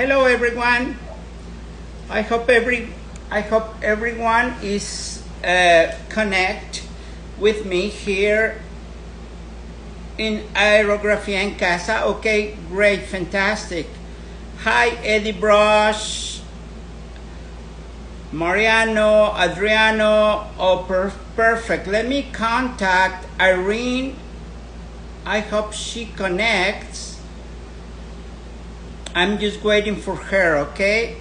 Hello everyone. I hope everyone is connect with me here in Aerografia en Casa. Okay, great, fantastic. Hi Eddie Brush, Mariano, Adriano. Oh, perfect. Let me contact Irene. I hope she connects. I'm just waiting for her, okay?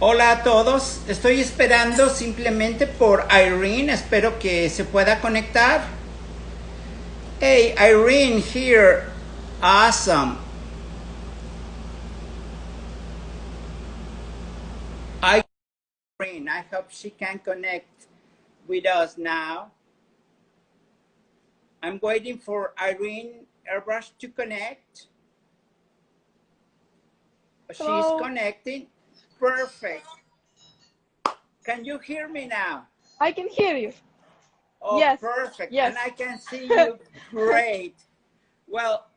Hola a todos, estoy esperando simplemente por Irene, espero que se pueda conectar. Hey, Irene here, awesome. Irene, I hope she can connect with us now. I'm waiting for Irene Airbrush to connect. Hello. She's connecting, perfect. Can you hear me now? I can hear you. Oh, yes. Perfect. Yes. And I can see you great. Well,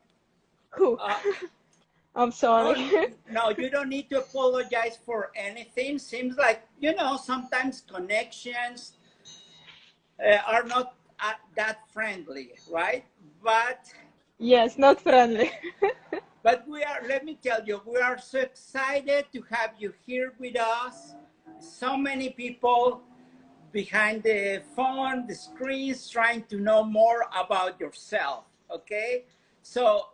I'm sorry. Oh, no, you don't need to apologize for anything. Seems like, sometimes connections are not that friendly, right? But yes, not friendly. but let me tell you, we are so excited to have you here with us. So many people behind the phone, the screens, trying to know more about yourself, okay? So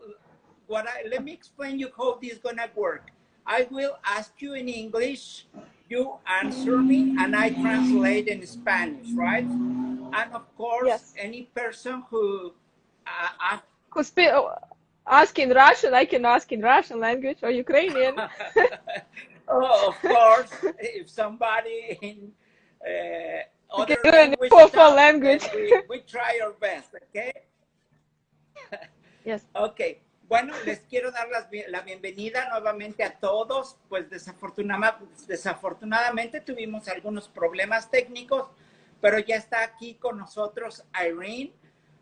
let me explain you how this is gonna work. I will ask you in English, you answer me, and I translate in Spanish, right? And of course, yes. any person who Who ask in Russian, I can ask in Russian language or Ukrainian. oh, of course, if somebody in other language language. we try our best, okay? yes. Ok, bueno, les quiero dar la bienvenida nuevamente a todos. Pues desafortunadamente tuvimos algunos problemas técnicos, pero ya está aquí con nosotros Irene.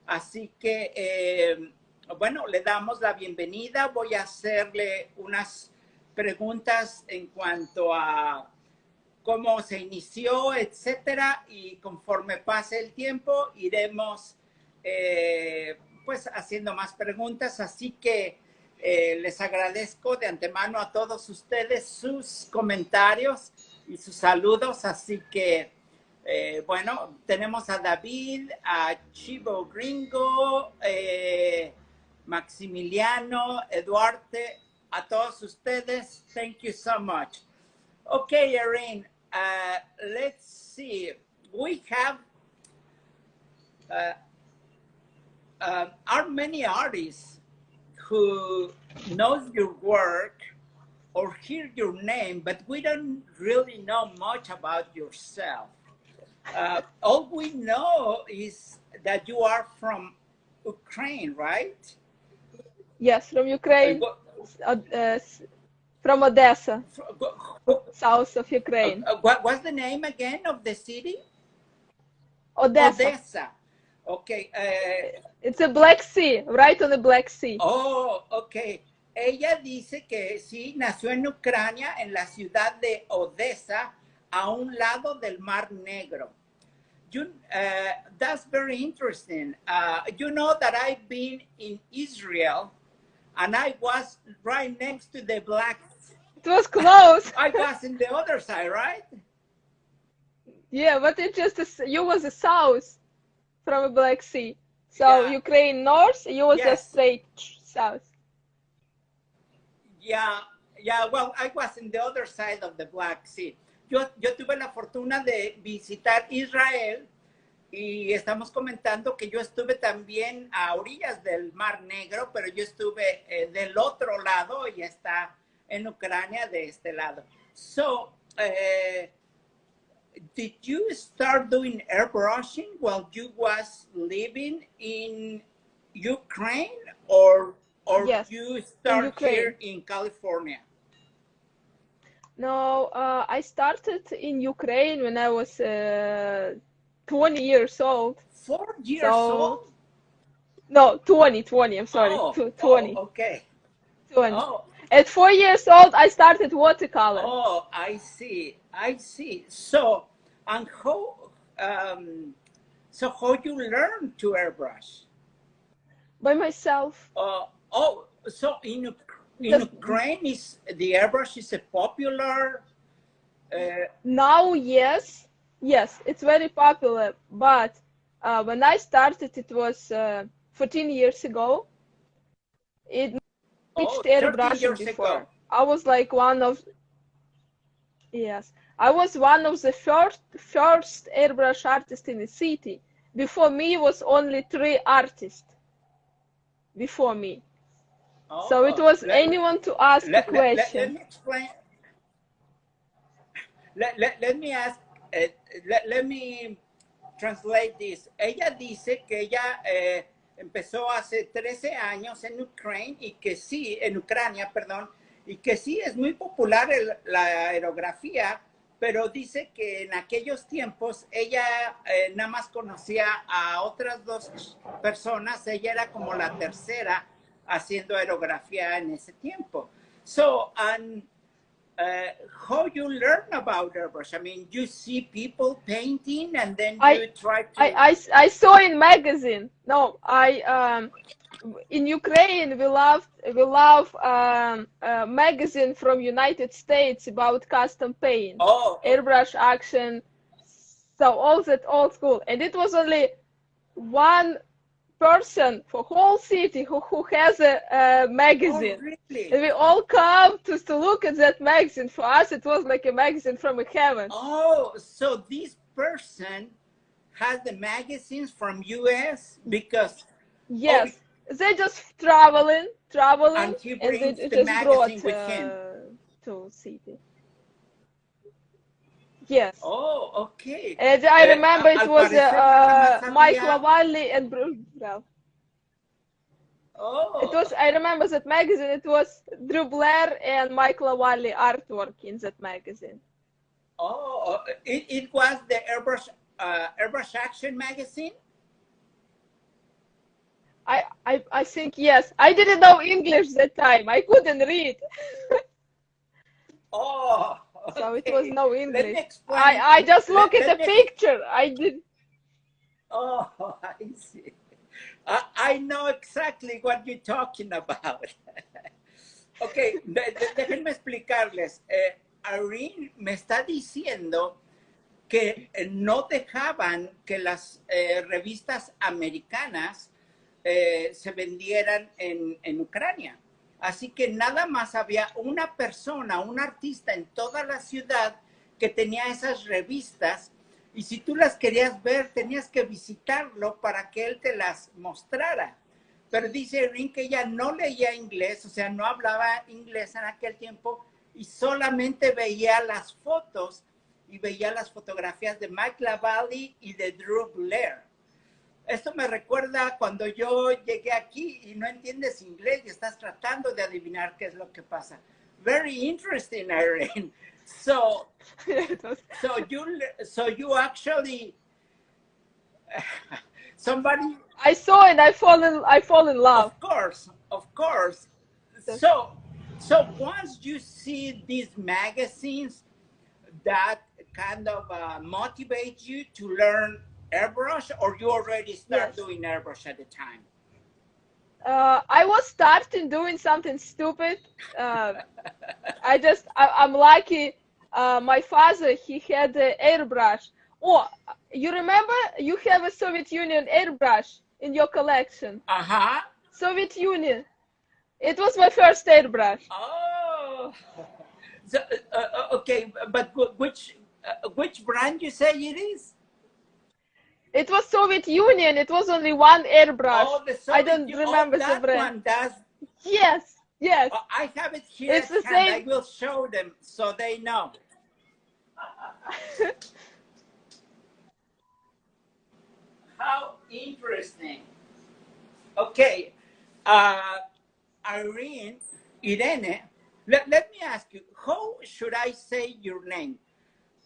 Así que, bueno, le damos la bienvenida. Voy a hacerle unas preguntas en cuanto a cómo se inició, etcétera, y conforme pase el tiempo iremos pues haciendo más preguntas, así que les agradezco de antemano a todos ustedes sus comentarios y sus saludos, así que bueno, tenemos a David, a Chivo Gringo, Maximiliano, Eduardo, a todos ustedes, thank you so much. Okay, Irene, let's see. We have are many artists who knows your work or hear your name, but we don't really know much about yourself. All we know is that you are from Ukraine, right? Yes, from Ukraine. From Odessa, south of Ukraine. What was the name again of the city? Odessa. Odessa. Okay. It's a Black Sea, right on the Black Sea. Oh, okay. Ella dice que sí, nació en Ucrania, en la ciudad de Odessa, a un lado del Mar Negro. That's very interesting. You know that I've been in Israel, and I was right next to the Black Sea. It was close. I was in the other side, right? Yeah, but it just you was the south from the Black Sea. So yeah. Ukraine north, you was just straight south. Yeah, well, I was in the other side of the Black Sea. Yo tuve la fortuna de visitar Israel y estamos comentando que yo estuve también a orillas del Mar Negro, pero yo estuve del otro lado y está en Ucrania de este lado. So, did you start doing airbrushing while you was living in Ukraine, or yes, you start here in California? No, I started in Ukraine when I was 20 years old. 4 years old? No, 20, I'm sorry, Oh, 20. okay. 20. Oh, At 4 years old, I started watercolor. oh, I see. I see. So, and how you learn to airbrush? By myself. So in Just Ukraine, is the airbrush is a popular? now, yes, it's very popular. But when I started, it was 14 years ago. It reached 13 airbrushing years before. ago. I was like I was one of the first airbrush artists in the city. Before me was only 3 artists. Before me. So it was anyone to ask a question. Let me explain. Let me ask. Let me translate this. Ella dice que ella empezó hace 13 años en Ucrania y que sí, en Ucrania, perdón, y que sí es muy popular la aerografía, pero dice que en aquellos tiempos ella nada más conocía a otras 2 personas, ella era como la tercera haciendo aerografía en ese tiempo. So, how you learn about airbrush? I mean, you see people painting and then you try to... I saw in magazine. No, in Ukraine we love magazine from United States about custom paint, airbrush action, so all that old school. And it was only one person for whole city who has a magazine. Oh, really? And we all come to look at that magazine. For us, it was like a magazine from heaven. Oh, so this person has the magazines from US because... Yes, they just traveling, and he brings and they the just magazine brought with him. To city. Yes. Oh, okay. And I remember it was Mike Lavalli and Bruce Brel. Oh. It was, I remember that magazine, it was Drew Blair and Mike Lavalli artwork in that magazine. Oh, it was the Airbrush Action magazine? I think, yes. I didn't know English that time. I couldn't read. Oh, okay. So it was no English. Let me explain. I just look at the picture. I did. Oh, I see. I know exactly what you're talking about. Okay, déjenme explicarles. Irene me está diciendo que no dejaban que las revistas americanas se vendieran en Ucrania. Así que nada más había una persona, un artista en toda la ciudad que tenía esas revistas y si tú las querías ver tenías que visitarlo para que él te las mostrara. Pero dice Irene que ella no leía inglés, o sea, no hablaba inglés en aquel tiempo y solamente veía las fotos y veía las fotografías de Mike Lavalli y de Drew Blair. Esto me recuerda cuando yo llegué aquí y no entiendes inglés y estás tratando de adivinar qué es lo que pasa. Very interesting, Irene. So you actually somebody. I saw it. I fall in love. Of course. So once you see these magazines, that kind of motivates you to learn airbrush, or you already start doing airbrush at the time? I was starting doing something stupid. I'm lucky. My father, he had an airbrush. Oh, you remember? You have a Soviet Union airbrush in your collection. Uh-huh. Soviet Union. It was my first airbrush. Oh. So, okay, but which brand you say it is? It was Soviet Union. It was only one airbrush. Oh, I don't remember the brand. One does. Yes. I have it here. It's the same. I will show them so they know. How interesting. Okay, Irene, let me ask you, how should I say your name?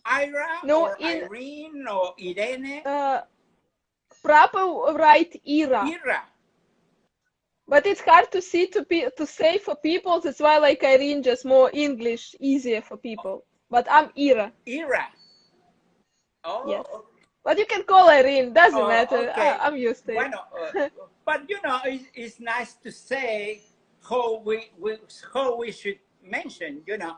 Ira or Irene or Irene? Proper right, Ira. But it's hard to see to say for people. That's why like Irene just more English, easier for people. But I'm Ira. Ira. Oh. Yes. But you can call Irene. Doesn't matter. Okay. I'm used to it. Bueno, but you know, it's nice to say how we should mention. You know,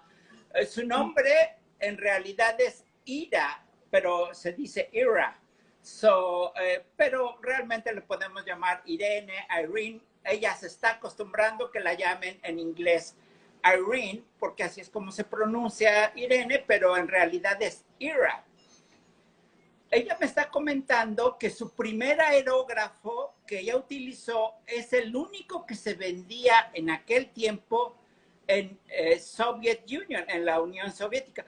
su nombre en realidad es Ira, pero se dice Ira. So, pero realmente le podemos llamar Irene, Irene. Ella se está acostumbrando que la llamen en inglés Irene, porque así es como se pronuncia Irene, pero en realidad es Ira. Ella me está comentando que su primer aerógrafo que ella utilizó es el único que se vendía en aquel tiempo en Soviet Union, en la Unión Soviética.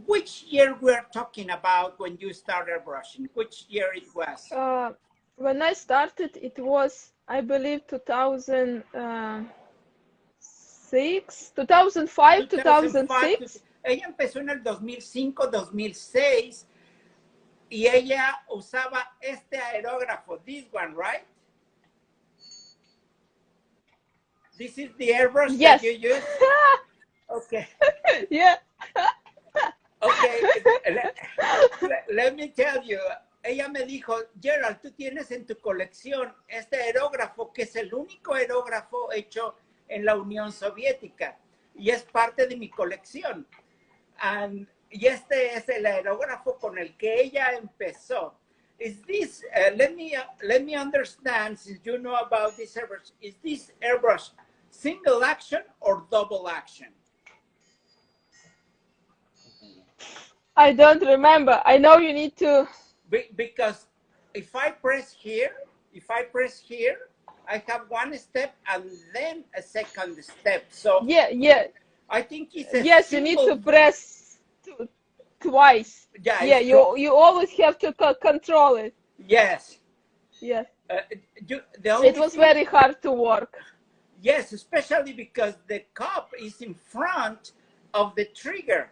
Which year we're talking about when you started brushing? Which year it was? When I started, it was, I believe, 2006, 2005, 2006. Ella empezó en el 2005, 2006. Y ella usaba este aerógrafo, this one, right? This is the airbrush that you use? Okay. Yeah. Okay, let me tell you, ella me dijo, Gerald, tú tienes en tu colección este aerógrafo que es el único aerógrafo hecho en la Unión Soviética y es parte de mi colección. Y este es el aerógrafo con el que ella empezó. Is this, let me understand, since you know about this airbrush, is this airbrush single action or double action? I don't remember. I know you need to. Because if I press here, I have one step and then a second step. So yeah. I think it's a yes, you need to press twice. Yeah, you always have to control it. Yes. Yes. It was very hard to work. Yes, especially because the cup is in front of the trigger.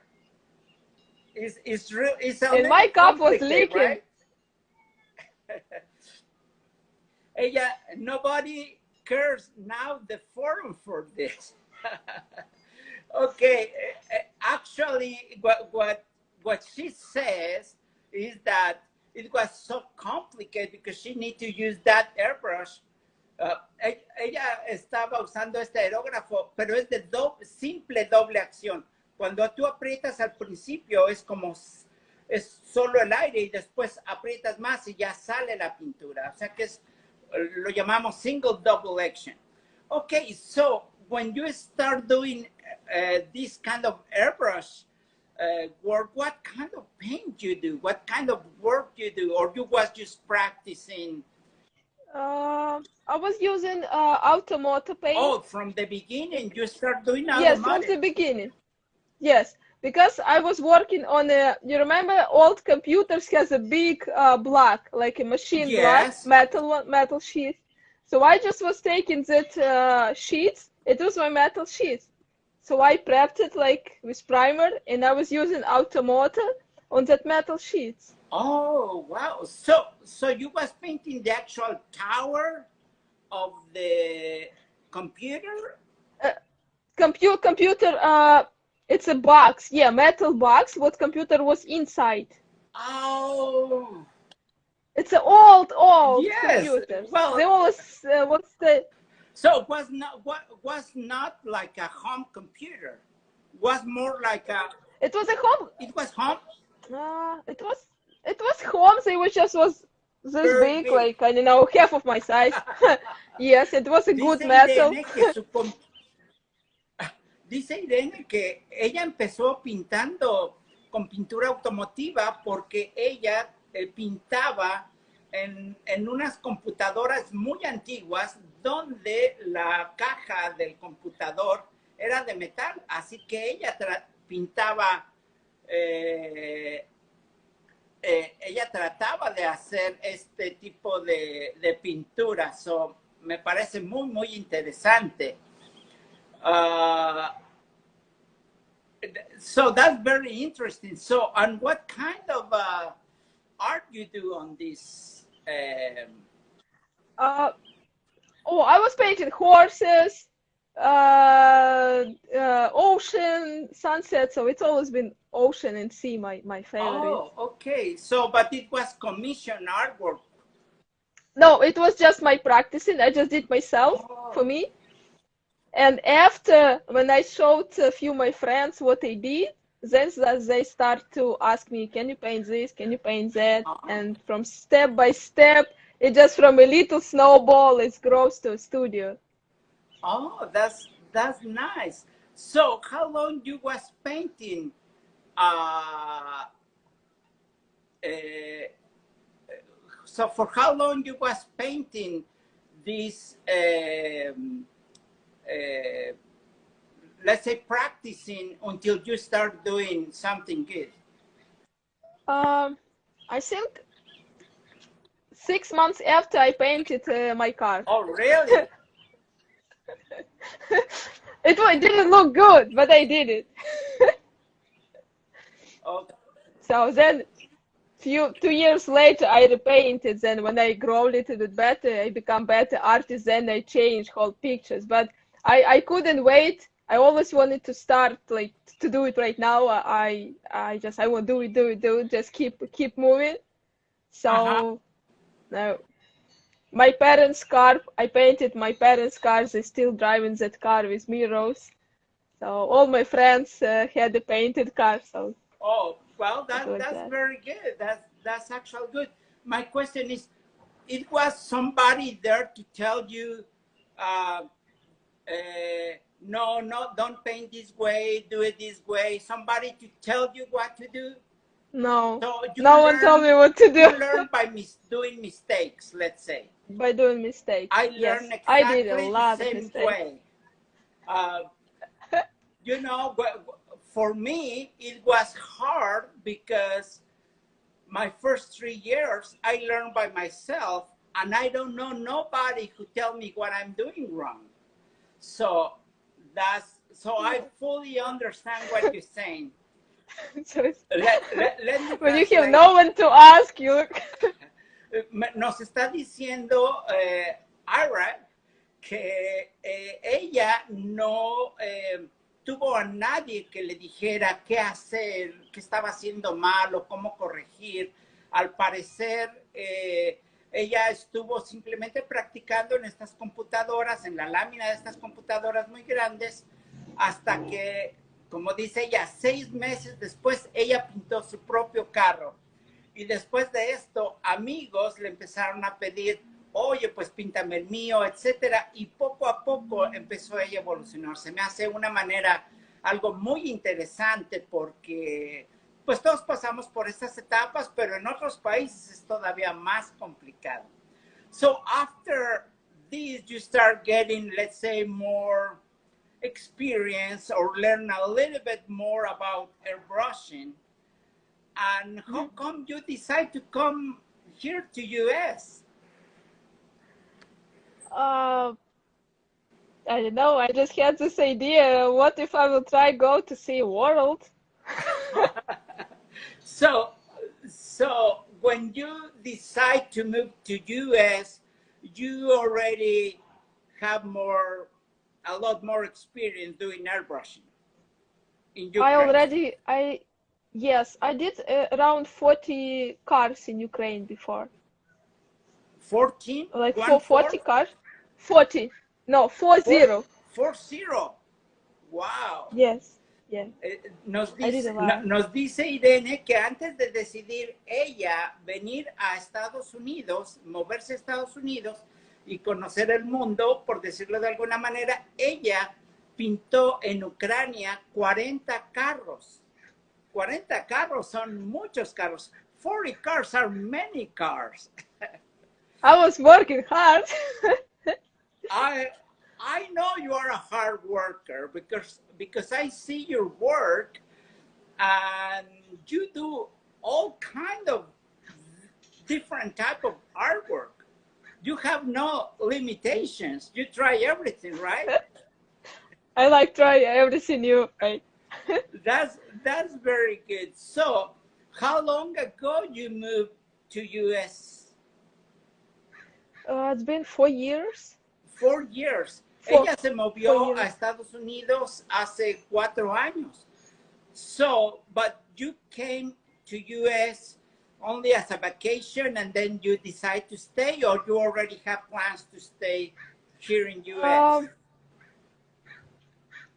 And my cup was leaking. Right? Nobody cares now the forum for this. Okay, actually, what she says is that it was so complicated because she needed to use that airbrush. Ella estaba usando este aerógrafo, pero es de simple doble acción. Cuando tú aprietas al principio es solo el aire y después aprietas más y ya sale la pintura. O sea que lo llamamos single double action. Okay, so when you start doing this kind of airbrush work, what kind of paint you do? What kind of work you do? Or you was just practicing? I was using automotive paint. Oh, from the beginning you start doing automotive? Yes, from the beginning. Yes, because I was working on you remember old computers has a big block, like a machine block, metal sheet. So I just was taking that sheets. It was my metal sheets. So I prepped it like with primer and I was using automotive on that metal sheets. Oh, wow. So you was painting the actual tower of the computer? Computer, it's a box, yeah, metal box. What computer was inside? Oh, it's an old yes. computer. Well, they always what's the? So it was not like a home computer. It was more like a. It was a home. It was home. It was home. So it was this big, like I don't know, half of my size. Yes, it was a good metal. Dice Irene que ella empezó pintando con pintura automotiva porque ella pintaba en unas computadoras muy antiguas donde la caja del computador era de metal, así que ella pintaba, ella trataba de hacer este tipo de pintura. So, me parece muy interesante. So that's very interesting. So, and what kind of art you do on this? Oh, I was painting horses, ocean, sunset. So it's always been ocean and sea, my favorite. Oh, okay. So, but it was commissioned artwork. No, it was just my practicing. I just did myself for me. And after, when I showed a few of my friends what I did, then they start to ask me, can you paint this? Can you paint that? And from step by step, it just from a little snowball, it grows to a studio. Oh, that's nice. So, how long you was painting? So, for how long you was painting this? Let's say practicing until you start doing something good. I think 6 months after I painted my car. Oh, really? It didn't look good, but I did it. Okay. So then, 2 years later, I repainted. Then when I grow a little bit better, I become better artist. Then I change whole pictures. But I couldn't wait. I always wanted to start like to do it right now. I want to do it. Just keep moving. So now my parents' car, I painted my parents' cars. They still driving that car with mirrors. So all my friends had a painted car. So. Oh, well, that's very good. That's actually good. My question is, it was somebody there to tell you, no, don't paint this way, do it this way. Somebody to tell you what to do. No, so no one told me what to do. You learn by doing mistakes, let's say. By doing mistakes. I learned exactly I did a lot the same of mistakes. way. You know, for me, it was hard because my first 3 years, I learned by myself, and I don't know nobody who tell me what I'm doing wrong. So I fully understand what you're saying. So let me when you have no one to ask you. Nos está diciendo Ira que ella no tuvo a nadie que le dijera qué hacer, qué estaba haciendo mal o cómo corregir. Al parecer, ella estuvo simplemente practicando en estas computadoras, en la lámina de estas computadoras muy grandes, hasta que, como dice ella, 6 meses después, ella pintó su propio carro. Y después de esto, amigos le empezaron a pedir, oye, pues píntame el mío, etcétera. Y poco a poco empezó ella a evolucionar. Se me hace una manera, algo muy interesante porque, pues todos pasamos por estas etapas, pero en otros países es todavía más complicado. So after this, you start getting, let's say, more experience or learn a little bit more about airbrushing. And how come you decide to come here to US? I don't know. I just had this idea. What if I will try go to see world? So when you decide to move to US, you already have a lot more experience doing airbrushing. In Ukraine. Yes, I did around 40 cars in Ukraine before. 14? Like 40 cars? 40. No, 40. 40. Wow. Yes. Yeah. Nos dice Irene que antes de decidir ella venir a Estados Unidos, moverse a Estados Unidos y conocer el mundo, por decirlo de alguna manera, ella pintó en Ucrania 40 carros. 40 carros son muchos carros. 40 cars are many cars. I was working hard. I know you are a hard worker because I see your work and you do all kind of different type of artwork. You have no limitations. You try everything, right? I like try everything new, right? That's very good. So, how long ago you moved to US? It's been 4 years. 4 years. For, Ella se movió a Estados Unidos hace 4 años. So, but you came to US only as a vacation and then you decide to stay, or you already have plans to stay here in US?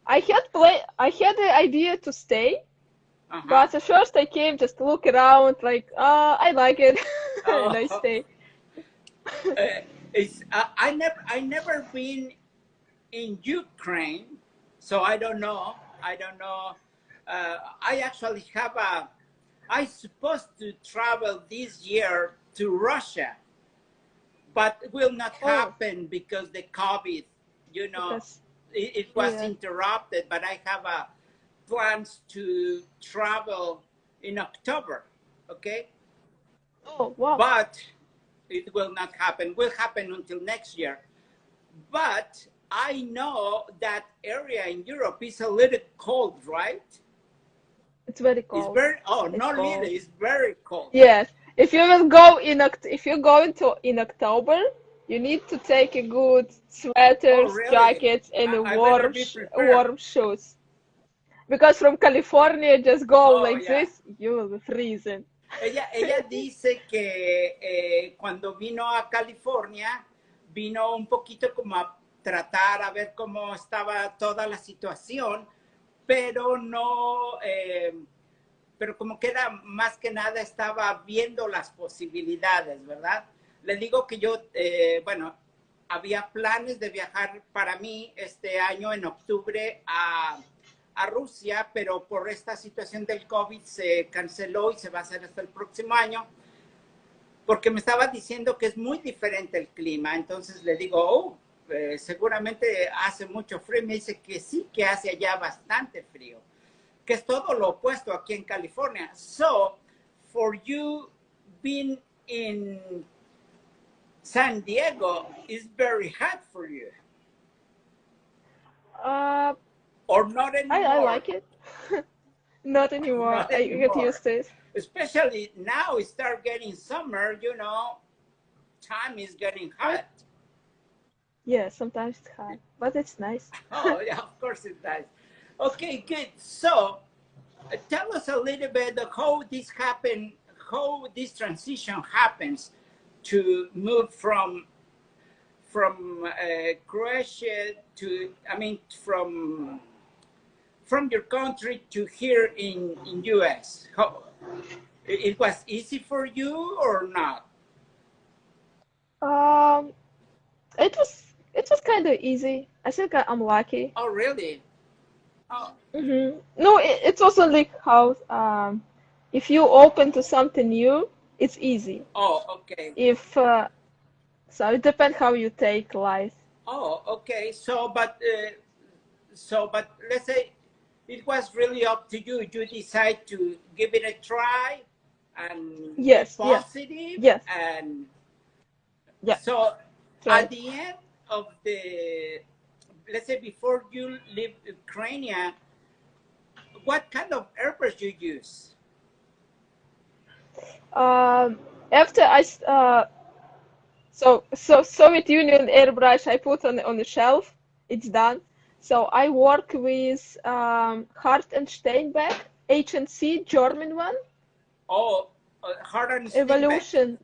I had the idea to stay, but at first I came just to look around, like, I like it, and I stay. I never been in Ukraine, so I don't know. I actually I supposed to travel this year to Russia, but it will not happen because the COVID, you know, it was interrupted, but I have plans to travel in October, okay? Oh, wow. But it will not happen. Will happen until next year. But I know that area in Europe is a little cold, right? It's very cold. It's very, not little, it's very cold. Yes. If you will go if you go in October, you need to take a good sweaters, jackets, and warm shoes. Because from California, just go like this, you will be freezing. Ella dice que cuando vino a California, vino un poquito como a tratar a ver cómo estaba toda la situación, pero no, pero como que era más que nada estaba viendo las posibilidades, ¿verdad? Le digo que yo, bueno, había planes de viajar para mí este año en octubre a Rusia, pero por esta situación del COVID se canceló y se va a hacer hasta el próximo año, porque me estaba diciendo que es muy diferente el clima. Entonces le digo, seguramente hace mucho frío. Me dice que sí, que hace allá bastante frío, que es todo lo opuesto aquí en California. So, for you being in San Diego, it's very hot for you. Or not anymore? I like it. Not anymore. Not anymore. I get used to it. Especially now it start getting summer, you know, time is getting hot. Yeah, sometimes it's hot, but it's nice. Oh, yeah, of course it's nice. Okay, good. So, tell us a little bit of how this transition happens to move from Croatia to, I mean, from your country to here in US. How, it was easy for you or not? It was kind of easy. I think I'm lucky. Oh, really? Oh. No, it wasn't like how if you open to something new, it's easy. Oh, okay. If so, it depends how you take life. Oh, okay. So, but let's say it was really up to you. You decide to give it a try and be positive. Yes. And so at the end of let's say before you leave Ukraine, what kind of airbrush you use? After so Soviet Union airbrush I put on the shelf, it's done. So I work with Hart and Steinbeck HNC German one. Oh, Hart and Steinbeck. Evolution.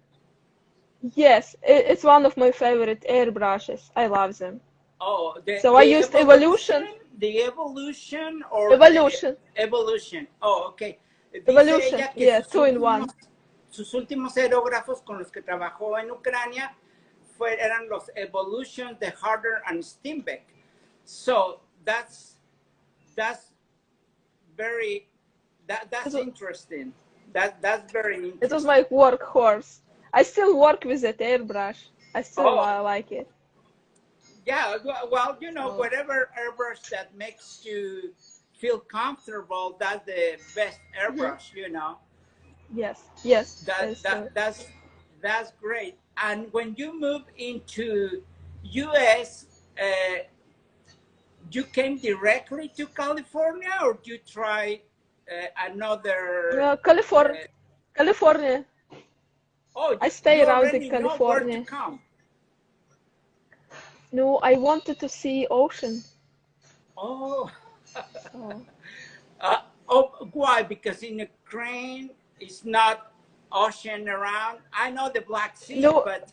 Yes, it's one of my favorite airbrushes. I love them. Oh, I used Evolution. The Evolution or Evolution. Evolution. Oh, okay. Evolution. Yeah, 2-in-1. Sus últimos aerógrafos con los que trabajó en Ucrania eran los Evolution de Harder and Steinbeck. So that's very that's interesting. That's very interesting. It was my workhorse. I still work with that airbrush. I still like it. Yeah, well, you know, whatever airbrush that makes you feel comfortable, that's the best airbrush, you know. Yes. That's great. And when you move into US, you came directly to California, or you try another? California. Oh, I stay around in California. No, I wanted to see ocean. Oh. So Why? Because in Ukraine, it's not ocean around. I know the Black Sea, no, but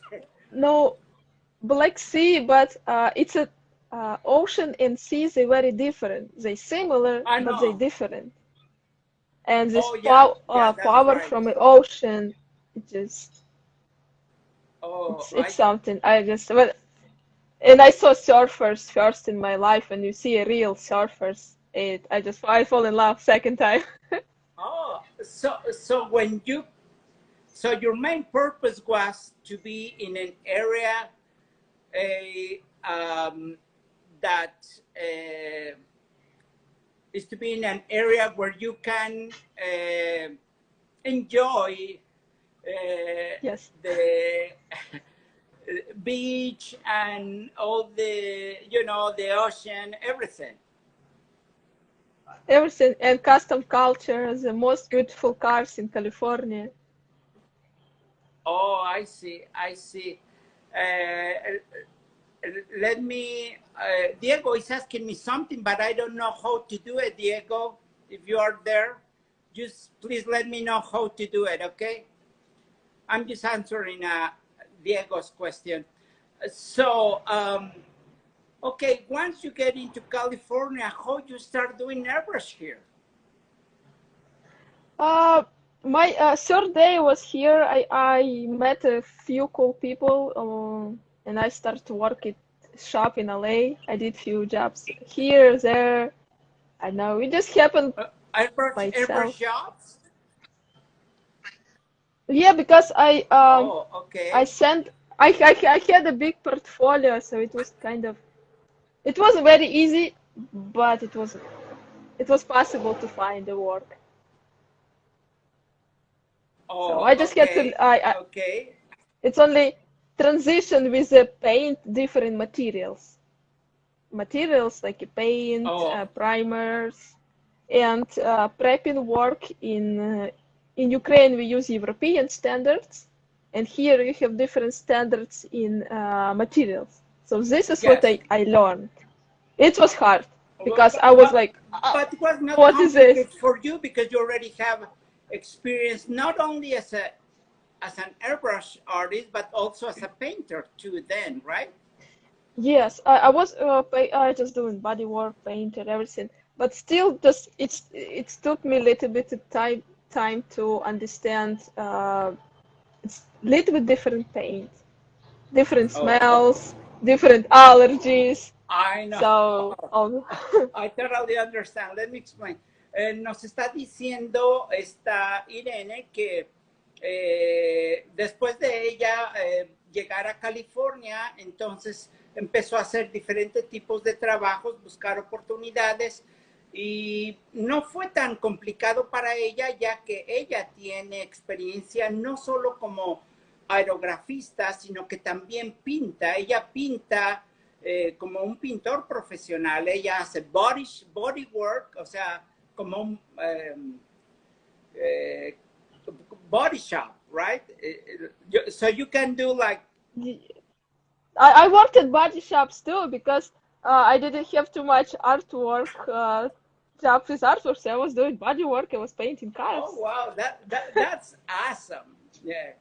no Black Sea, but it's a ocean and seas are very different. They similar, I but they know. different. And this Oh, yeah, yeah, that's power right. from the ocean, it just Oh, it's something. I just but and I saw surfers first in my life, and you see a real surfers. I fall in love second time. oh, so your main purpose was to be in an area that is to be in an area where you can enjoy Yes, the beach and all the, the ocean, everything. everything and custom culture, the most beautiful cars in California. Oh, I see. I see. Uh, Let me, Diego is asking me something, but I don't know how to do it, Diego. If you are there, just please let me know how to do it, okay? I'm just answering Diego's question. So, okay, once you get into California, how you start doing airbrush here? My third day was here. I met a few cool people, and I started to work at shop in LA. I did few jobs here, there. I know it just happened by Airbrush itself. shops? Yeah, because Oh, I okay. sent I had a big portfolio, so it was kind of it wasn't very easy, but it was possible to find the work. So Oh, I just had to okay. Okay. it's only transition with the paint different materials like a paint, Oh, primers, and prepping work in Ukraine we use European standards, and here you have different standards in materials. So this is what yes. I learned. It was hard Well, because I was like, but it was not what is this? complicated for you because you already have experience not only as an airbrush artist but also as a painter too. Then, right? Yes, I was I just doing body work, paint and everything, but still just it took me a little bit of time to understand it's little bit different paint, different Oh, smells, different allergies. I know. So I totally understand. Let me explain. Nos está diciendo esta Irene que después de ella llegar a California, entonces empezó a hacer diferentes tipos de trabajos, buscar oportunidades y no fue tan complicado para ella ya que ella tiene experiencia no solo como aerografista, sino que también pinta. Ella pinta como un pintor profesional. Ella hace body work, o sea, como un eh, body shop, right? So you can do like. I worked at body shops too because I didn't have too much artwork job with artwork, so I was doing body work. I was painting Oh cars. wow, that's awesome. Yeah.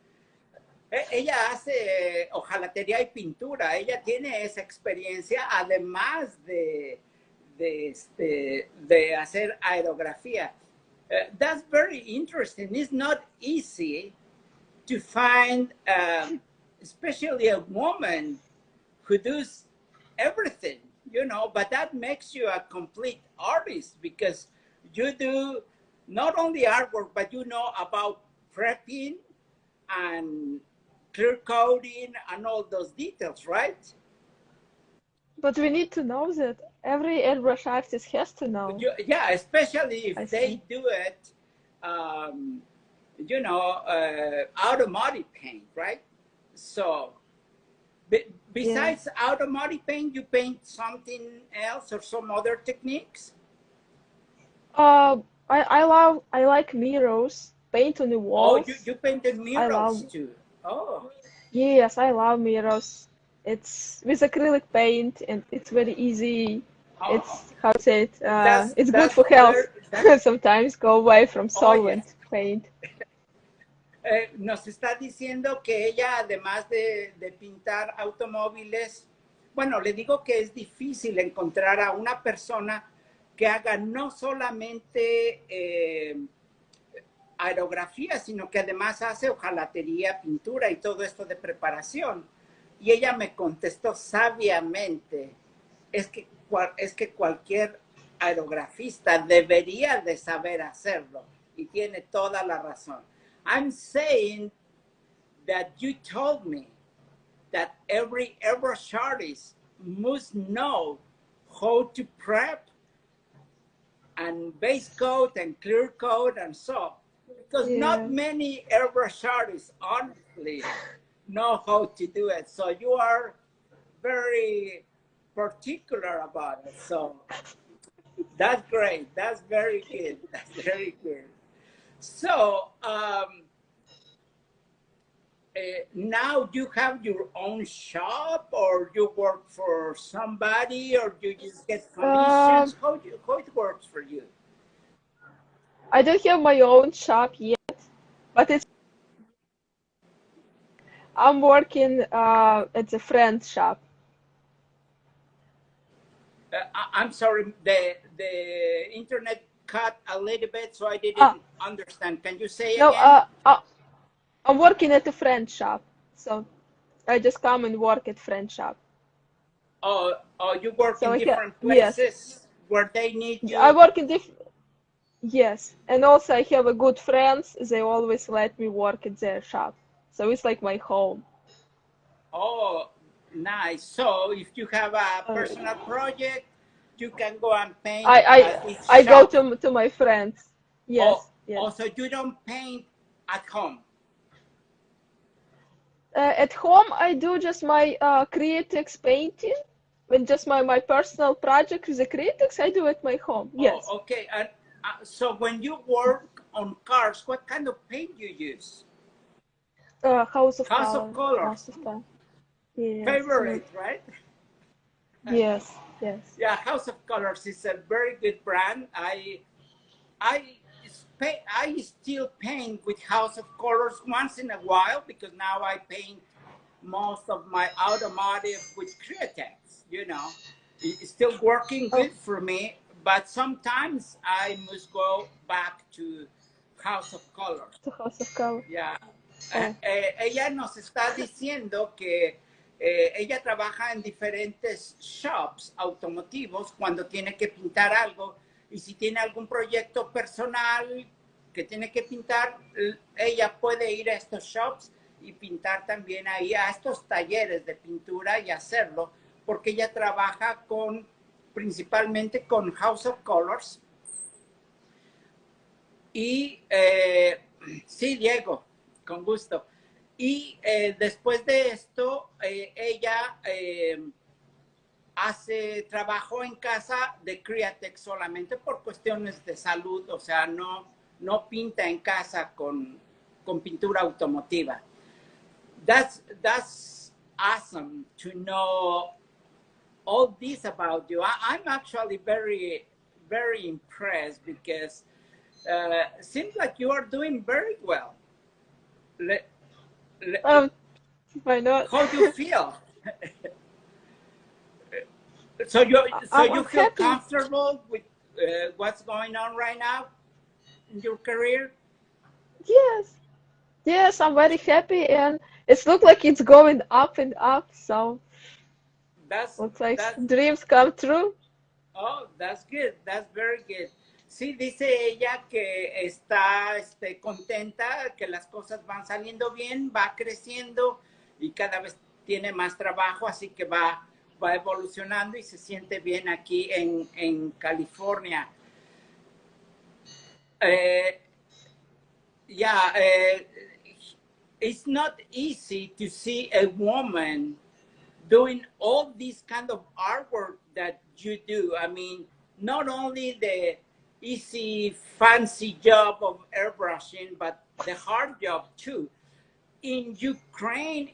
Ella hace hojalatería y pintura. Ella tiene esa experiencia, además de hacer aerografía. That's very interesting. It's not easy to find, especially a woman who does everything, but that makes you a complete artist because you do not only artwork, but you know about prepping and clear coding and all those details, right? But we need to know that every airbrush artist has to know. Yeah, especially I if they think. do it, um, automotive paint, right? So, Yeah. besides automotive paint, you paint something else or some other techniques? I like mirrors, paint on the Oh, walls. you painted I murals love too. Oh, yes, I love mirrors. It's with acrylic paint, and it's very easy. Oh, It's, how to say it, it's good that's for health. clear. Sometimes go away from Oh, yes. solvent paint. Nos está diciendo que ella, además de pintar automóviles, bueno, le digo que es difícil encontrar a una persona que haga no solamente aerografía, sino que además hace hojalatería, pintura y todo esto de preparación. Y ella me contestó sabiamente, es que cualquier aerografista debería de saber hacerlo. Y tiene toda la razón. I'm saying that you told me that every airbrush artist must know how to prep and base coat and clear coat and so, because not many airbrush artists honestly know how to do it. So you are very particular about it. So that's great. That's very good. That's very good. So now you have your own shop, or you work for somebody, or you just get commissions? How it works for you? I don't have my own shop yet, but I'm working at a friend's shop. I'm sorry, the internet cut a little bit, so I didn't understand. Can you say again? I'm working at a friend's shop, so I just come and work at friend's shop. Oh, you work in different places where they need you? I work in different, yes, and also I have a good friends. They always let me work at their shop, so it's like my home. Oh, nice. So if you have a personal project, you can go and paint. I go to my friends. Yes. So you don't paint at home? At home, I do just my Createx painting. When just my personal project with the Createx, I do at my home. Yes. Oh, okay. And so when you work on cars, what kind of paint you use? House of Colors. House of Color. Yes. Favorite, right? Yes. Yeah, House of Colors is a very good brand. I still paint with House of Colors once in a while, because now I paint most of my automotive with Createx. You know, it's still working good for me, but sometimes I must go back to House of Colors. To House of Colors. Yeah. Ella nos está diciendo que ella trabaja en diferentes shops automotivos cuando tiene que pintar algo, y si tiene algún proyecto personal que tiene que pintar, ella puede ir a estos shops y pintar también ahí, a estos talleres de pintura, y hacerlo, porque ella trabaja principalmente con House of Colors. Y sí, Diego, con gusto. Y después de esto, ella trabajó en casa de Createx solamente por cuestiones de salud, o sea, no pinta en casa con pintura automotiva. That's awesome to know all this about you. I'm actually very, very impressed, because it seems like you are doing very well. Why not? How do you feel? So you feel happy. Comfortable with what's going on right now in your career? Yes, I'm very happy, and it looks like it's going up and up. So looks like dreams come true. Oh, that's good. That's very good. Sí, dice ella que está contenta, que las cosas van saliendo bien, va creciendo y cada vez tiene más trabajo, así que va evolucionando y se siente bien aquí en California. It's not easy to see a woman doing all this kind of artwork that you do. I mean, not only the easy, fancy job of airbrushing, but the hard job too. In Ukraine,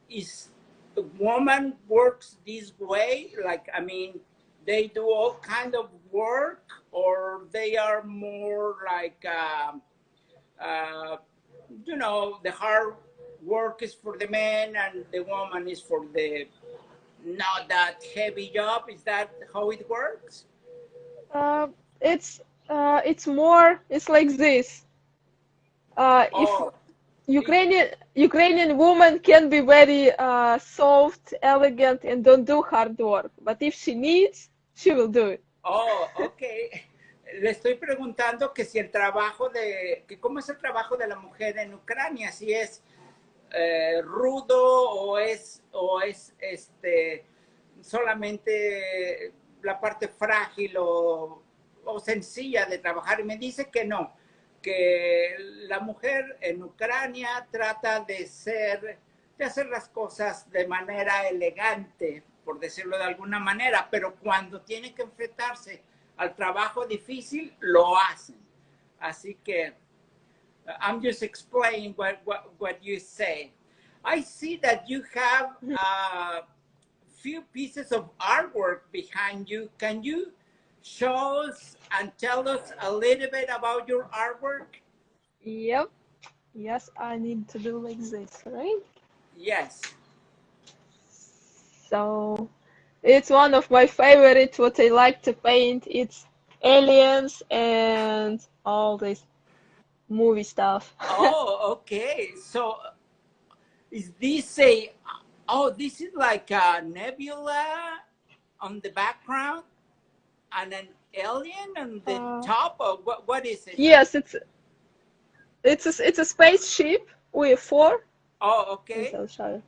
is the woman works this way? Like, I mean, they do all kind of work, or they are more like, you know, the hard work is for the man and the woman is for the not that heavy job? Is that how it works? Uh, it's more, it's like this. If Oh, Ukrainian woman can be very soft, elegant, and don't do hard work, but if she needs, she will do it. oh, okay. Le estoy preguntando que si el trabajo que cómo es el trabajo de la mujer en Ucrania, si es rudo o es solamente la parte frágil o sencilla de trabajar. Y me dice que no, que la mujer en Ucrania trata de hacer las cosas de manera elegante, por decirlo de alguna manera, pero cuando tiene que enfrentarse al trabajo difícil, lo hacen. Así que I'm just explaining what you say. I see that you have a few pieces of artwork behind you. Can you show us and tell us a little bit about your artwork? Yep. Yes, I need to do like this, right? Yes. So it's one of my favorites, what I like to paint. It's aliens and all this movie stuff. Oh, okay. So is this this is like a nebula on the background and an alien on the top, or what is it? Yes, it's a spaceship with four. Oh, okay. So shall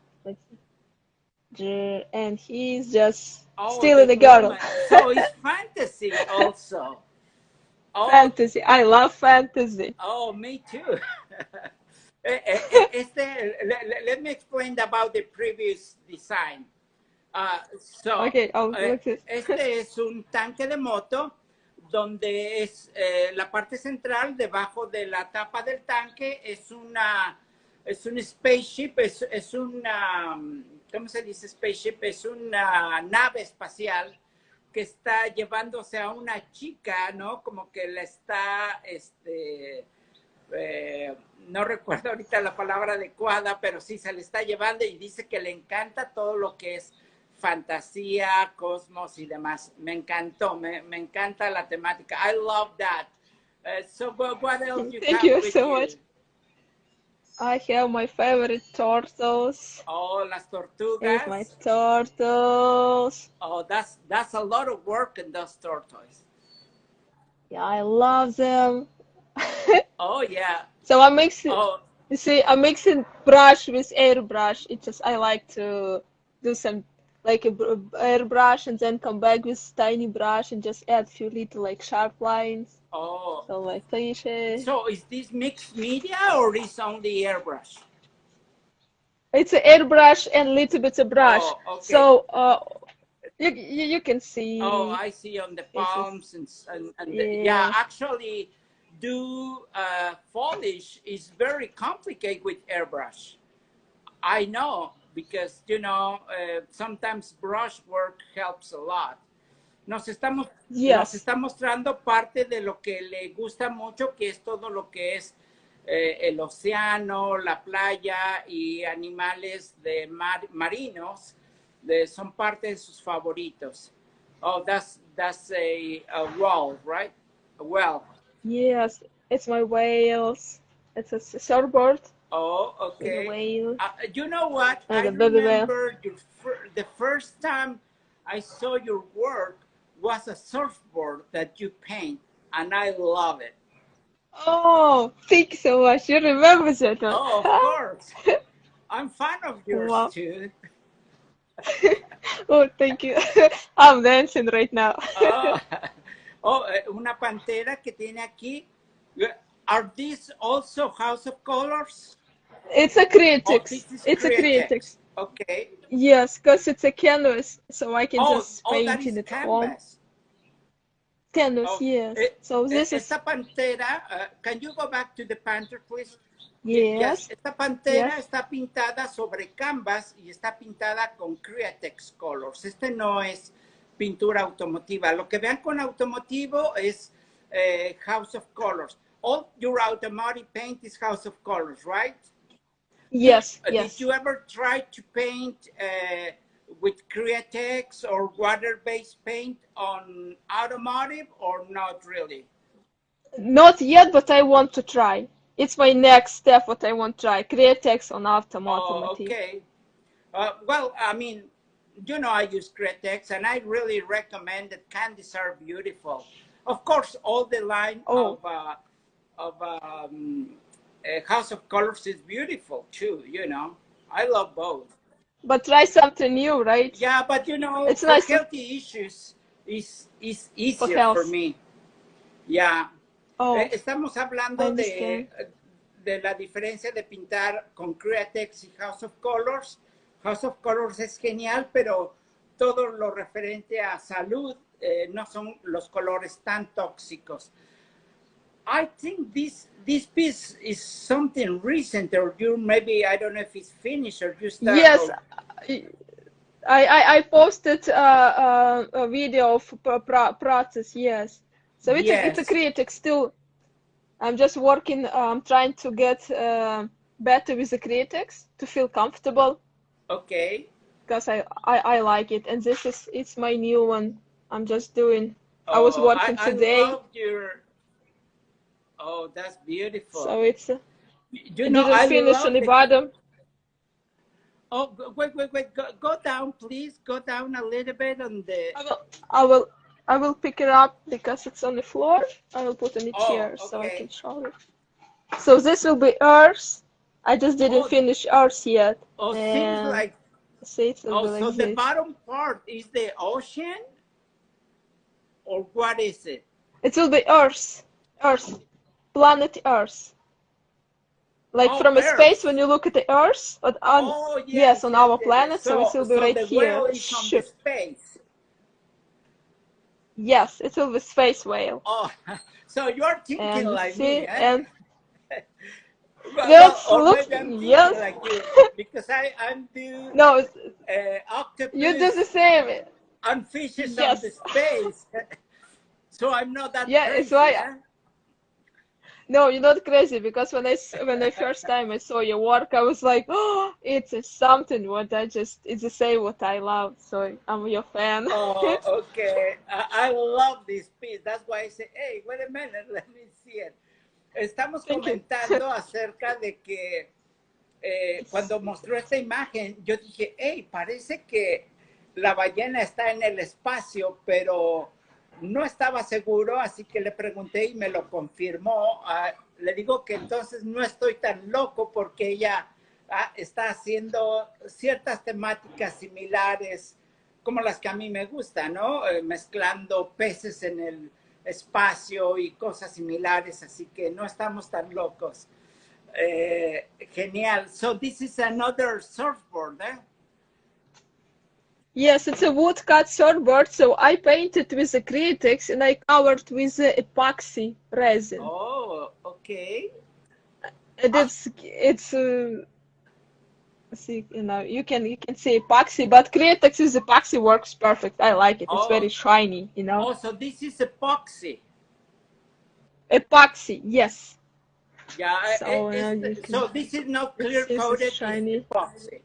and he's just stealing the girl. So it's fantasy also. Oh. Fantasy. I love fantasy. Oh, me too. Let me explain about the previous design. Okay, este es un tanque de moto donde es la parte central, debajo de la tapa del tanque, es un spaceship, es una, ¿cómo se dice spaceship? Es una nave espacial que está llevándose a una chica, ¿no? Como que la está, no recuerdo ahorita la palabra adecuada, pero sí se le está llevando y dice que le encanta todo lo que es fantasía, cosmos y demás. Me encantó, me encanta la temática. I love that. So what else you Thank have you with so you? much. I have my favorite turtles. Oh, las tortugas. Here's my turtles. Oh, that's a lot of work in those tortoise. Yeah, I love them. Oh, yeah. So I'm mixing, you see, I'm mixing brush with airbrush. It's just, I like to do some, like a airbrush and then come back with tiny brush and just add a few little, like, sharp lines. Oh. So, like, finish it. So, is this mixed media or is only airbrush? It's an airbrush and little bit of brush. Oh, okay. So, you can see. Oh, I see on the palms and yeah, actually, foliage is very complicated with airbrush. I know, because, you know, sometimes brush work helps a lot. Nos está mostrando parte de lo que le gusta mucho, que es todo lo que es el océano, la playa y animales de marinos. Son parte de sus favoritos. Oh, that's a whale, right? A whale. Yes, it's my whales. It's a surfboard. Oh, okay. A whale. You know what? I remember the first time I saw your work was a surfboard that you paint, and I love it. Oh, thank you so much. You remember that one. Oh, of course. I'm fan of yours too. Oh, thank you. I'm dancing right now. Una pantera que tiene aquí. Are these also House of Colors? It's acrylics. It's acrylics. Okay. Yes, because it's a canvas, so I can just paint in it home. Canvas, yes. So this is. Esta pantera, can you go back to the panther, please? Yes. Esta pantera está pintada sobre canvas y está pintada con Createx Colors. Este no es pintura automotiva. Lo que vean con automotivo es House of Colors. All your automotive paint is House of Colors, right? Yes, Did you ever try to paint with Createx or water-based paint on automotive or not really? Not yet, but I want to try. It's my next step, what I want to try. Createx on automotive. Oh, okay. Well, I mean, you know, I use Createx and I really recommend it. Candies are beautiful. Of course, all the line of House of Colors is beautiful too, you know. I love both. But try something new, right? Yeah, but you know, it's for nice healthy issues is easier for me. Yeah. Estamos hablando de la diferencia de pintar con Createx y House of Colors. House of Colors es genial, pero todo lo referente a salud no son los colores tan tóxicos. I think this piece is something recent, or you maybe, I don't know if it's finished or you started. Yes, I posted a video of process, yes. So it's a Createx still. I'm just working, trying to get better with the Createx to feel comfortable. Okay. Because I like it, and it's my new one. I'm just doing. I was working today. I love your. Oh, that's beautiful. So it's. You know, I didn't finish on the bottom. Oh, wait! Go down, please. Go down a little bit on the. I will pick it up because it's on the floor. I will put on the chair so I can show it. So this will be Earth. I just didn't finish Earth yet. Oh, seems like. So the bottom part is the ocean, or what is it? It will be Earth, planet Earth. Like from a space, when you look at the Earth, on our planet, so it will be right here. Whale is on the space. Yes, it will be space whale. Oh, so you're thinking like me, eh? And yes, like you, because I'm doing octopus. You do the same. And fishes on the space. So I'm not that crazy. It's why. No, you're not crazy, because when I first time I saw your work, I was like, oh, it's something what it's the same what I love. So I'm your fan. Oh, okay. I love this piece. That's why I say, hey, wait a minute, let me see it. Estamos comentando acerca de que cuando mostró esta imagen, yo dije, hey, parece que la ballena está en el espacio, pero no estaba seguro, así que le pregunté y me lo confirmó. Le digo que entonces no estoy tan loco porque ella está haciendo ciertas temáticas similares como las que a mí me gustan, ¿no? Mezclando peces en el espacio y cosas similares, así que no estamos tan locos. Genial. So this is another surfboard, eh? Yes, it's a woodcut surfboard, so I painted with the Createx and I covered with the epoxy resin. Oh, okay. And it's see, you know, you can see epoxy, but Createx is epoxy works perfect. I like it. It's very shiny, you know. Oh, so this is epoxy. Epoxy, yes. Yeah. So this is not clear coated. Shiny. Epoxy.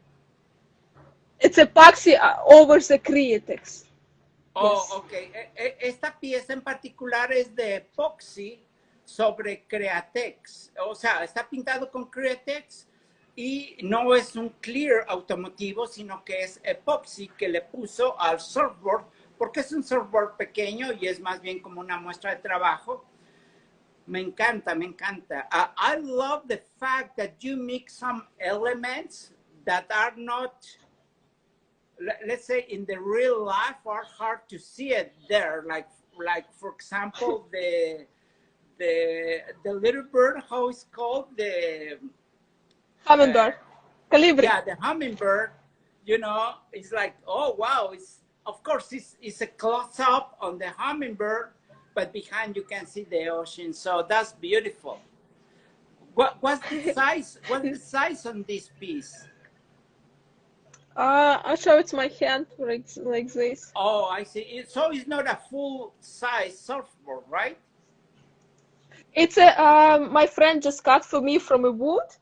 It's epoxy over the Createx. Oh, okay. Esta pieza en particular es de epoxy sobre Createx. O sea, está pintado con Createx y no es un clear automotivo, sino que es epoxy que le puso al surfboard, porque es un surfboard pequeño y es más bien como una muestra de trabajo. Me encanta, me encanta. I love the fact that you mix some elements that are not, let's say, in the real life, are hard to see it there. Like for example, the little bird, how it's called, the hummingbird, colibri. Yeah, the hummingbird. You know, it's like, oh wow! Of course it's a close up on the hummingbird, but behind you can see the ocean. So that's beautiful. What's the size? What's the size on this piece? I'll show it to my hand like this. Oh, I see. So it's not a full size surfboard, right? It's a my friend just cut for me from a wood.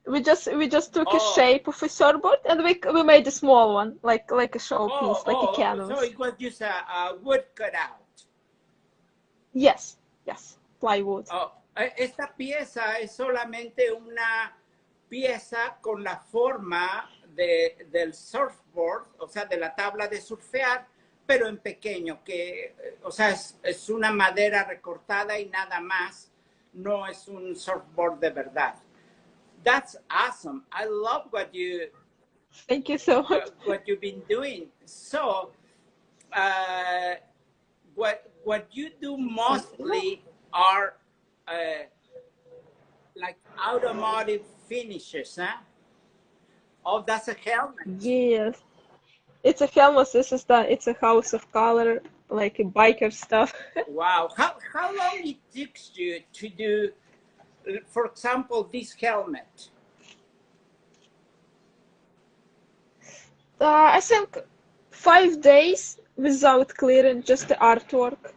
We just took a shape of a surfboard and we made a small one, like a showpiece, like a canvas. So it was just a wood cutout. Yes, plywood. Esta pieza es solamente una pieza con la forma del surfboard, o sea, de la tabla de surfear, pero en pequeño, o sea, es una madera recortada y nada más, no es un surfboard de verdad. That's awesome. I love what you... Thank you so much. What you've been doing. So, what you do mostly are like automotive finishes, huh? Oh, that's a helmet. Yes, it's a helmet. It's a house of color, like a biker stuff. Wow. How long it takes you to do, for example, this helmet? I think 5 days without clearing, just the artwork.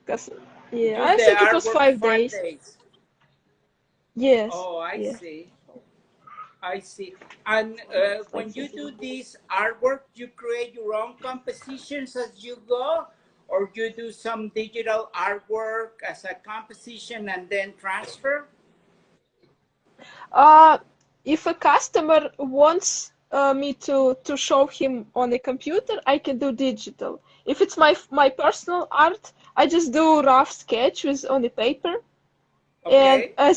Because I think it was 5 days. Yes. Oh, I see. I see. And when you do this artwork, you create your own compositions as you go, or you do some digital artwork as a composition and then transfer? If a customer wants me to show him on a computer, I can do digital. If it's my personal art, I just do rough sketch on the paper. Okay. And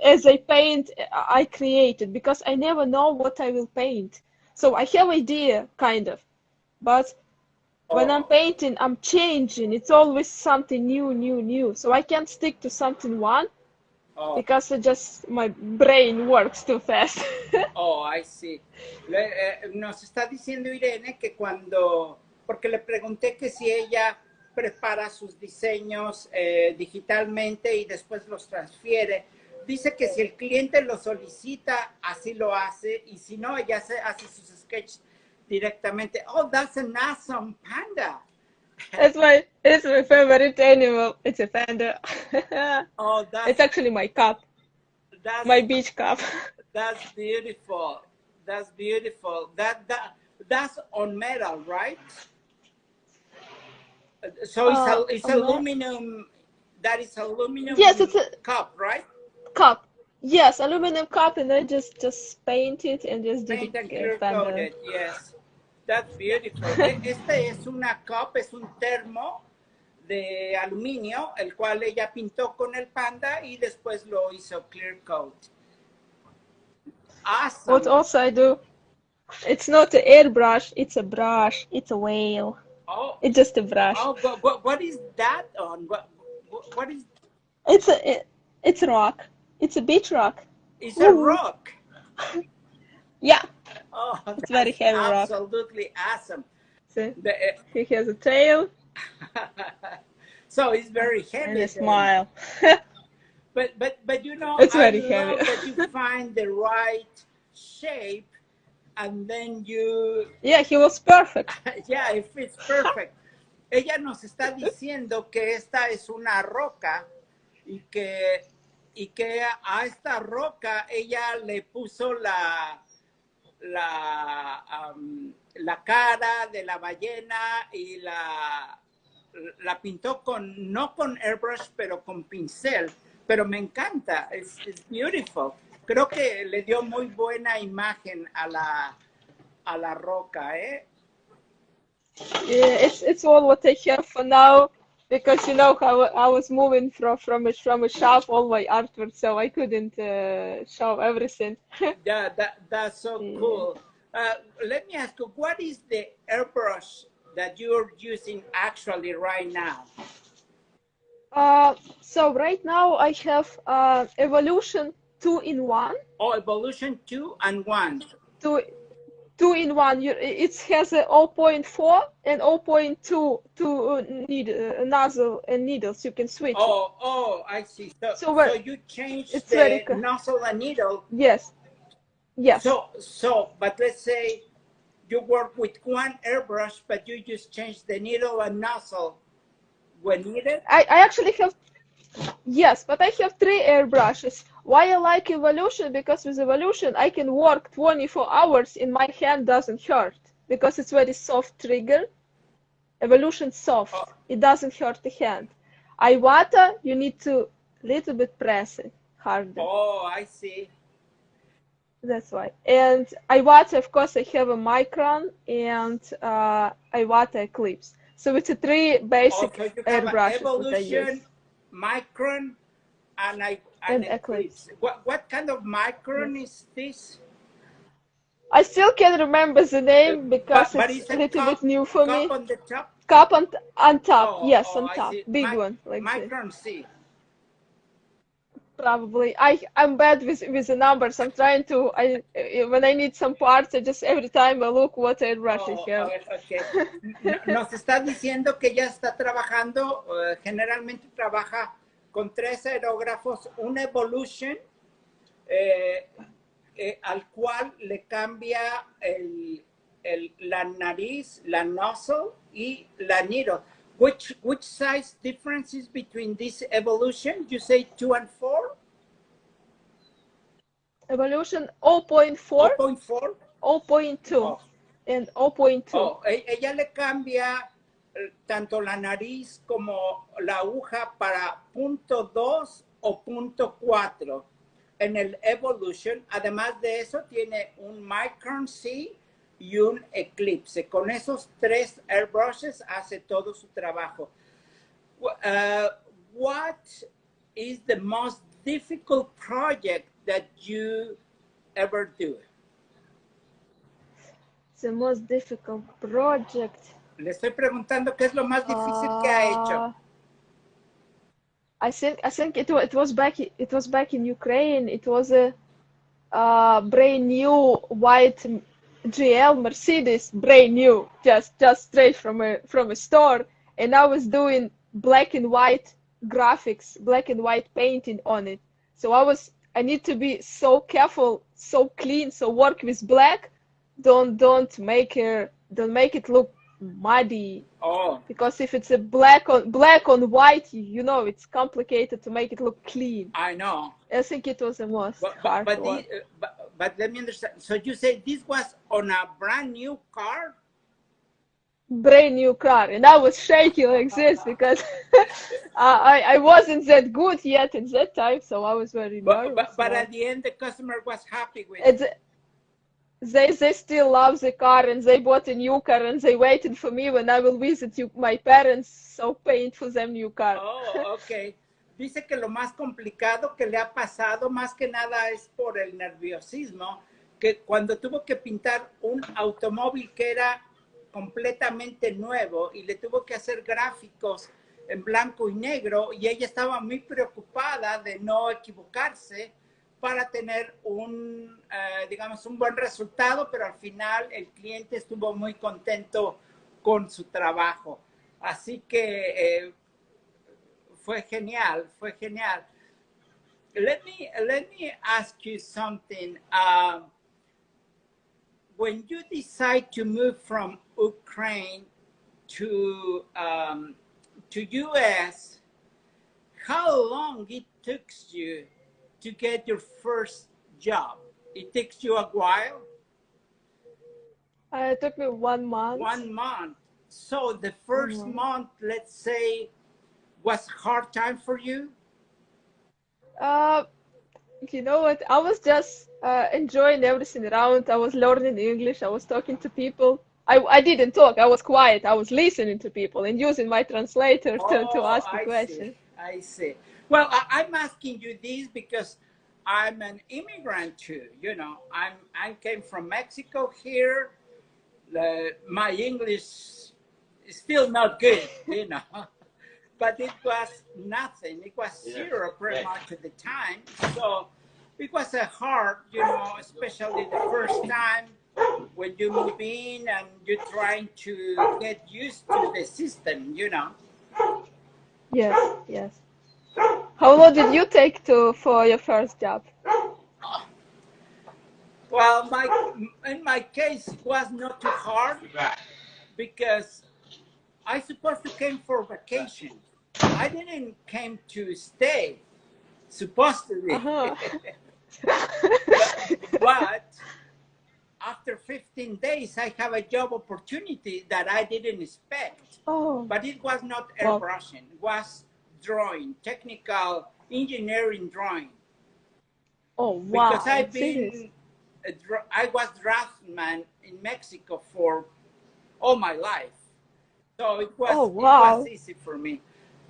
as I paint, I create it because I never know what I will paint. So I have idea, kind of, but when I'm painting, I'm changing. It's always something new. So I can't stick to something one because my brain works too fast. Oh, I see. Nos está diciendo Irene que porque le pregunté que si ella prepara sus diseños digitalmente y después los transfiere. Dice que si el cliente lo solicita, así lo hace, y si no, ella hace sus sketches directamente. Oh, that's an awesome panda. It's my favorite animal. It's a panda. Oh, it's actually my cup. My beach cup. That's beautiful. That's beautiful. That's on metal, right? So it's aluminum. That is aluminum. Yes, it's a cup, right? Cup. Yes, aluminum cup, and I just paint it and just did it clear coated. Yes, that's beautiful. Este es una cup, es un termo de aluminio, el cual ella pintó con el panda y después lo hizo clear coat. Awesome. What also I do? It's not an airbrush. It's a brush. It's a whale. Oh, it's just a brush. Oh, what is that on? What is? It's a rock. It's a beach rock. It's a rock. Yeah. Oh, it's very heavy rock. Absolutely awesome. See, he has a tail. So it's very heavy. And a smile. but you know, it's very heavy. That you find the right shape. And then you... Yeah, he was perfect. Yeah, it fits perfect. Ella nos está diciendo que esta es una roca y que a esta roca ella le puso la cara de la ballena y la pintó no con airbrush, pero con pincel. Pero me encanta, it's beautiful. Creo que le dio muy buena imagen a la roca, ¿eh? Yeah, it's all what I have for now, because you know how I was moving from a shop, all my artwork, so I couldn't show everything. Yeah, that's so cool. Let me ask you, what is the airbrush that you're using actually right now? So right now I have Evolution 2-in-1. Oh, Evolution 2-in-1. 2-in-1. It has a 0.4 and 0.2 nozzle and needles. You can switch. Oh, I see. So you change the nozzle and needle. Yes. So, but let's say you work with one airbrush, but you just change the needle and nozzle when needed. I actually have. Yes, but I have 3 airbrushes. Why I like Evolution? Because with Evolution I can work 24 hours and my hand doesn't hurt because it's very soft trigger. Evolution soft. It doesn't hurt the hand. Iwata, you need to little bit press it harder. Oh, I see. That's why. And Iwata, of course, I have a Micron and Iwata Eclipse. So it's a 3 basic airbrushes. Evolution, Micron, and Eclipse. What kind of Micron is this? I still can't remember the name because it's a little bit new for me. Cup on the top? Cup on top, yes, on top. Big one. Like Micron C. Probably. I'm bad with the numbers. I'm trying to, when I need some parts, I just every time I look what airbrush I have. Okay. Nos está diciendo que ya está trabajando, generalmente trabaja con 3 aerógrafos, un Evolution, al cual le cambia la nariz, la nozzle y la needle. Which size differences between this Evolution? You say 2 and 4? Evolution 0.4, 0.4, 0.2, and 0.2. Ella le cambia tanto la nariz como la aguja para .2 o .4 en el Evolution. Además de eso, tiene un Micron C y un Eclipse. Con esos 3 airbrushes hace todo su trabajo. What is the most difficult project that you ever do? The most difficult project. Le estoy preguntando qué es lo más difícil que ha hecho. I think it was back in Ukraine. It was a brand new white GL Mercedes, brand new, just straight from a store, and I was doing black and white graphics, black and white painting on it. So I need to be so careful, so clean, so work with black. Don't make it look muddy. Because if it's a black on white, you know it's complicated to make it look clean. I know. I think it was the most hard one. But let me understand. So you say this was on a brand new car? Brand new car, and I was shaking like this because I wasn't that good yet at that time, so I was very nervous. But at the end, the customer was happy with it. They still love the car, and they bought a new car, and they waited for me when I will visit my parents, so paint for them new car. Oh, okay. Dice que lo más complicado que le ha pasado, más que nada, es por el nerviosismo, que cuando tuvo que pintar un automóvil que era completamente nuevo y le tuvo que hacer gráficos en blanco y negro, y ella estaba muy preocupada de no equivocarse para tener digamos, un buen resultado, pero al final el cliente estuvo muy contento con su trabajo. Así que fue genial, fue genial. Let me ask you something. When you decide to move from Ukraine to US, how long it took you to get your first job? It takes you a while? It took me 1 month. 1 month. So the first month, let's say, was hard time for you? You know what? I was just enjoying everything around. I was learning English. I was talking to people. I didn't talk. I was quiet. I was listening to people and using my translator to ask a question. I see. Well, I'm asking you this because I'm an immigrant too. You know, I came from Mexico here. My English is still not good, you know. But it was nothing. It was zero pretty much at the time. So it was a hard, you know, especially the first time when you move in and you're trying to get used to the system, you know. Yes, yes. How long did you take for your first job? Well, in my case, it was not too hard because I supposed to came for vacation. I didn't came to stay, supposed to be. Uh-huh. but after 15 days, I have a job opportunity that I didn't expect. Oh. But it was not airbrushing. It was drawing, technical engineering drawing. Oh, wow. Because I was draftsman in Mexico for all my life. So it was easy for me.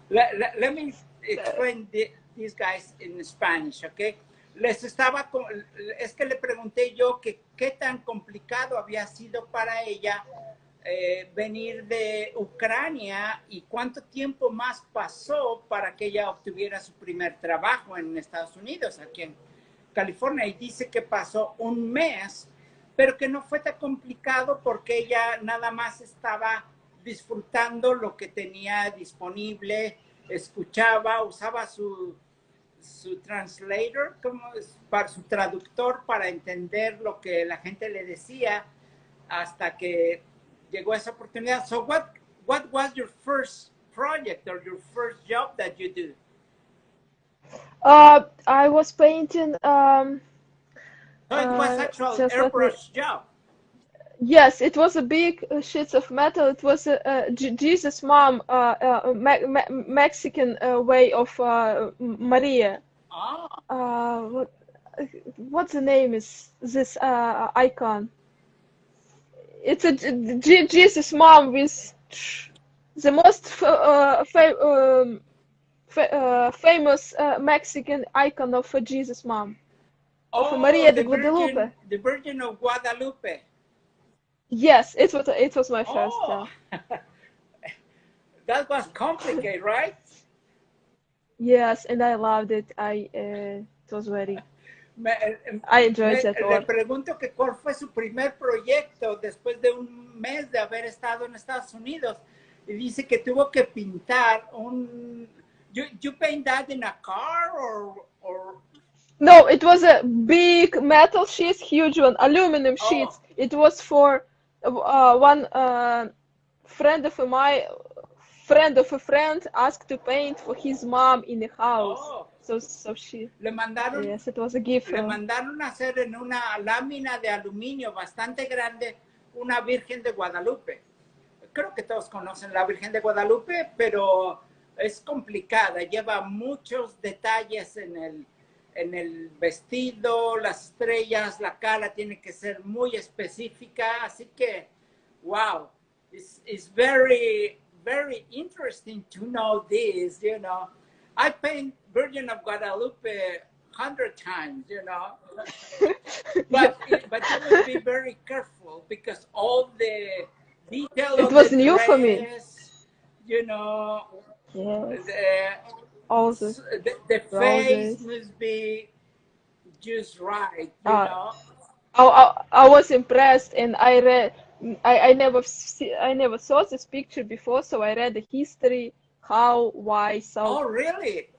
Let me explain these guys in Spanish, okay? Es que le pregunté yo que qué tan complicado había sido para ella venir de Ucrania y cuánto tiempo más pasó para que ella obtuviera su primer trabajo en Estados Unidos, aquí en California. Y dice que pasó un mes, pero que no fue tan complicado porque ella nada más estaba disfrutando lo que tenía disponible, escuchaba, usaba su translator, para su traductor para entender lo que la gente le decía hasta que llegó esa oportunidad. So what was your first project or your first job that you did? I was painting. So it was actual airbrush job. Yes, it was a big sheets of metal. It was a Jesus mom, Mexican way of Maria. What's the name is this icon? It's a Jesus mom with the most famous Mexican icon of a Jesus mom. Oh, Maria de Guadalupe. The Virgin of Guadalupe. Yes, it was my first job. That was complicated, right? Yes, and I loved it. It was very. I enjoyed it. Le pregunto que cuál fue su primer proyecto después de un mes de haber estado en Estados Unidos y dice que tuvo que pintar un. You paint that in a car or? No, it was a big metal sheet, huge one, aluminum sheets. It was for one friend of a friend asked to paint for his mom in the house. So she. Le mandaron. Yes, it was a gift. Le mandaron hacer en una lámina de aluminio bastante grande una Virgen de Guadalupe. Creo que todos conocen la Virgen de Guadalupe, pero es complicada. Lleva muchos detalles en el vestido, las estrellas, la cara tiene que ser muy específica, así que, wow, it's very, very interesting to know this, you know. I paint Virgin of Guadalupe 100 times, you know, but you must be very careful because all the details it was new for me, you know. Yes. The face must be just right, you know. I was impressed, and I read. I never saw this picture before, so I read the history, how, why, so. Oh, really?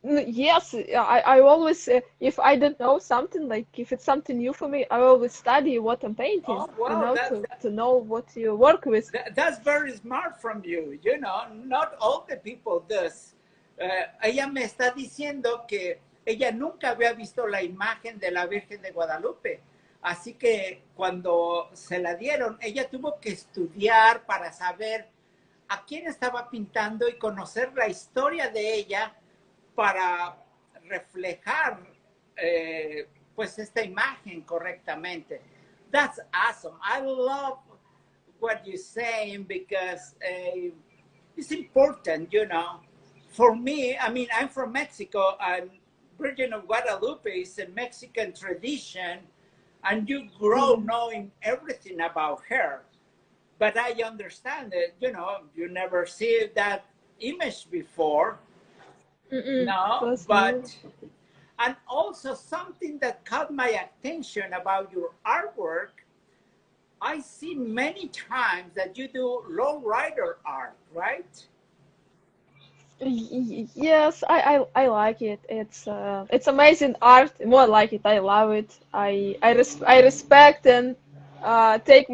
Yes, I always, if I don't know something, like if it's something new for me, I always study what I'm painting, you know, to know what you work with. That's very smart from you, you know, not all the people does. Ella me está diciendo que ella nunca había visto la imagen de la Virgen de Guadalupe, así que cuando se la dieron, ella tuvo que estudiar para saber a quién estaba pintando y conocer la historia de ella para reflejar pues esta imagen correctamente. That's awesome. I love what you're saying because it's important, you know. For me, I mean, I'm from Mexico and Virgin of Guadalupe is a Mexican tradition and you grow knowing everything about her. But I understand that, you know, you never see that image before. No, but And also something that caught my attention about your artwork, I see many times that you do lowrider art, right? Yes, I like it. It's amazing art. More like it. I love it. I respect and take